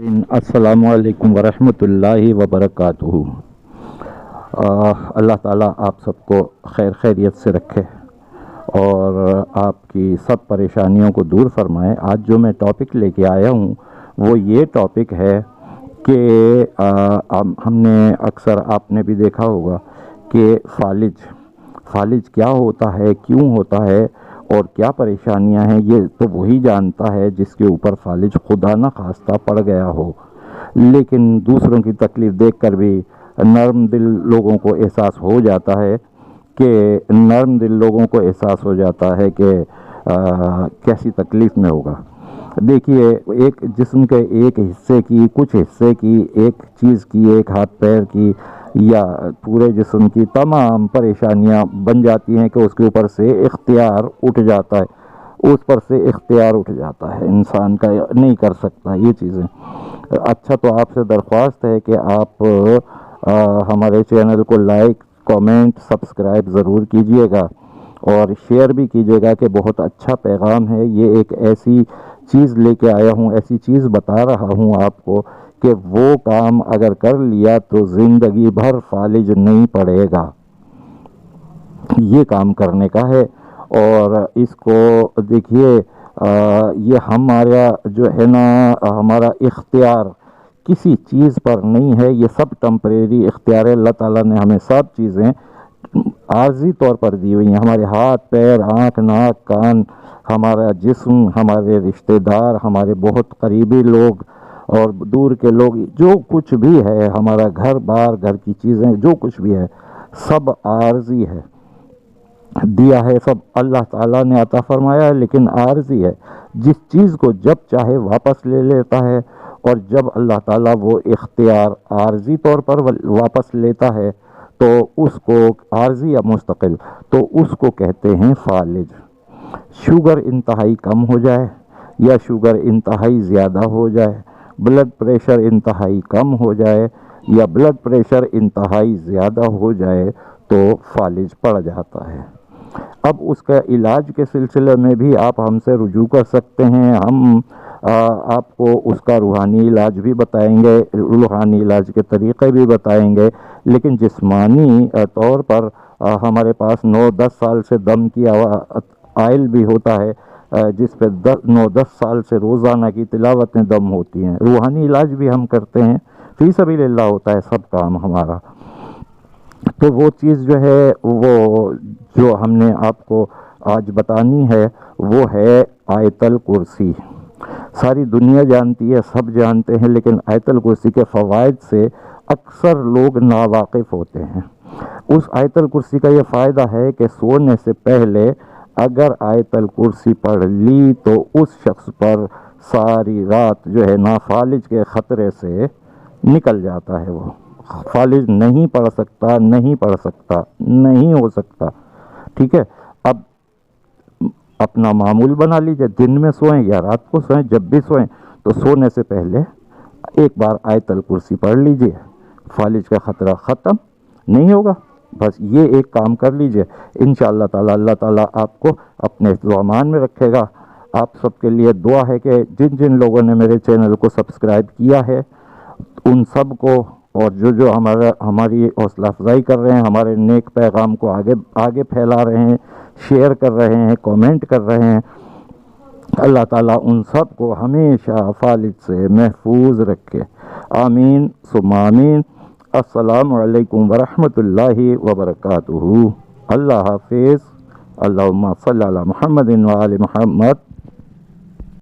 السلام علیکم ورحمۃ اللہ وبرکاتہ۔ اللہ تعالیٰ آپ سب کو خیریت سے رکھے اور آپ کی سب پریشانیوں کو دور فرمائے۔ آج جو میں ٹاپک لے کے آیا ہوں وہ یہ ٹاپک ہے کہ ہم نے اکثر آپ نے بھی دیکھا ہوگا کہ فالج کیا ہوتا ہے، کیوں ہوتا ہے اور کیا پریشانیاں ہیں، یہ تو وہی جانتا ہے جس کے اوپر فالج خدا نہ خواستہ پڑ گیا ہو۔ لیکن دوسروں کی تکلیف دیکھ کر بھی نرم دل لوگوں کو احساس ہو جاتا ہے کہ کیسی تکلیف میں ہوگا۔ دیکھیے، ایک جسم کے ایک حصے کی، کچھ حصے کی، ایک چیز کی، ایک ہاتھ پیر کی یا پورے جسم کی تمام پریشانیاں بن جاتی ہیں کہ اس کے اوپر سے اختیار اٹھ جاتا ہے، انسان کا نہیں کر سکتا یہ چیزیں۔ اچھا، تو آپ سے درخواست ہے کہ آپ ہمارے چینل کو لائک، کامنٹ، سبسکرائب ضرور کیجئے گا اور شیئر بھی کیجئے گا کہ بہت اچھا پیغام ہے یہ۔ ایک ایسی چیز لے کے آیا ہوں، ایسی چیز بتا رہا ہوں آپ کو کہ وہ کام اگر کر لیا تو زندگی بھر فالج نہیں پڑے گا۔ یہ کام کرنے کا ہے اور اس کو دیکھیے، یہ ہمارا جو ہے نا، ہمارا اختیار کسی چیز پر نہیں ہے، یہ سب ٹمپریری اختیار ہے۔ اللہ تعالیٰ نے ہمیں سب چیزیں عارضی طور پر دی ہوئی ہیں، ہمارے ہاتھ، پیر، آنکھ، ناک، کان، ہمارا جسم، ہمارے رشتہ دار، ہمارے بہت قریبی لوگ اور دور کے لوگ، جو کچھ بھی ہے، ہمارا گھر بار، گھر کی چیزیں، جو کچھ بھی ہے سب عارضی ہے، دیا ہے سب اللہ تعالیٰ نے عطا فرمایا ہے، لیکن عارضی ہے۔ جس چیز کو جب چاہے واپس لے لیتا ہے، اور جب اللہ تعالیٰ وہ اختیار عارضی طور پر واپس لیتا ہے تو اس کو، عارضی یا مستقل، تو اس کو کہتے ہیں فالج۔ شوگر انتہائی کم ہو جائے یا شوگر انتہائی زیادہ ہو جائے، بلڈ پریشر انتہائی کم ہو جائے یا بلڈ پریشر انتہائی زیادہ ہو جائے تو فالج پڑ جاتا ہے۔ اب اس کا علاج کے سلسلے میں بھی آپ ہم سے رجوع کر سکتے ہیں، ہم آپ کو اس کا روحانی علاج بھی بتائیں گے، روحانی علاج کے طریقے بھی بتائیں گے، لیکن جسمانی طور پر ہمارے پاس 9-10 سال سے دم کی آئل بھی ہوتا ہے، جس پہ 9-10 سال سے روزانہ کی تلاوتیں دم ہوتی ہیں۔ روحانی علاج بھی ہم کرتے ہیں، فی سبیل اللہ ہوتا ہے سب کام ہمارا۔ تو وہ چیز جو ہے، وہ جو ہم نے آپ کو آج بتانی ہے وہ ہے آیت الکرسی۔ ساری دنیا جانتی ہے، سب جانتے ہیں، لیکن آیت الکرسی کے فوائد سے اکثر لوگ ناواقف ہوتے ہیں۔ اس آیت الکرسی کا یہ فائدہ ہے کہ سونے سے پہلے اگر آیت الکرسی پڑھ لی تو اس شخص پر ساری رات جو ہے نا فالج کے خطرے سے نکل جاتا ہے۔ وہ فالج نہیں پڑھ سکتا، نہیں ہو سکتا۔ ٹھیک ہے، اب اپنا معمول بنا لیجئے، دن میں سوئیں یا رات کو سوئیں، جب بھی سوئیں تو سونے سے پہلے ایک بار آیت الکرسی پڑھ لیجئے، فالج کا خطرہ ختم نہیں ہوگا۔ بس یہ ایک کام کر لیجئے، انشاءاللہ تعالی اللہ تعالیٰ آپ کو اپنے امان میں رکھے گا۔ آپ سب کے لیے دعا ہے کہ جن جن لوگوں نے میرے چینل کو سبسکرائب کیا ہے ان سب کو، اور جو ہماری حوصلہ افزائی کر رہے ہیں، ہمارے نیک پیغام کو آگے پھیلا رہے ہیں، شیئر کر رہے ہیں، کامنٹ کر رہے ہیں، اللہ تعالیٰ ان سب کو ہمیشہ فالج سے محفوظ رکھے، آمین ثم آمین۔ السلام علیکم ورحمۃ اللہ وبرکاتہ۔ اللہ حافظ۔ اللہم صلی علی محمد وآل محمد۔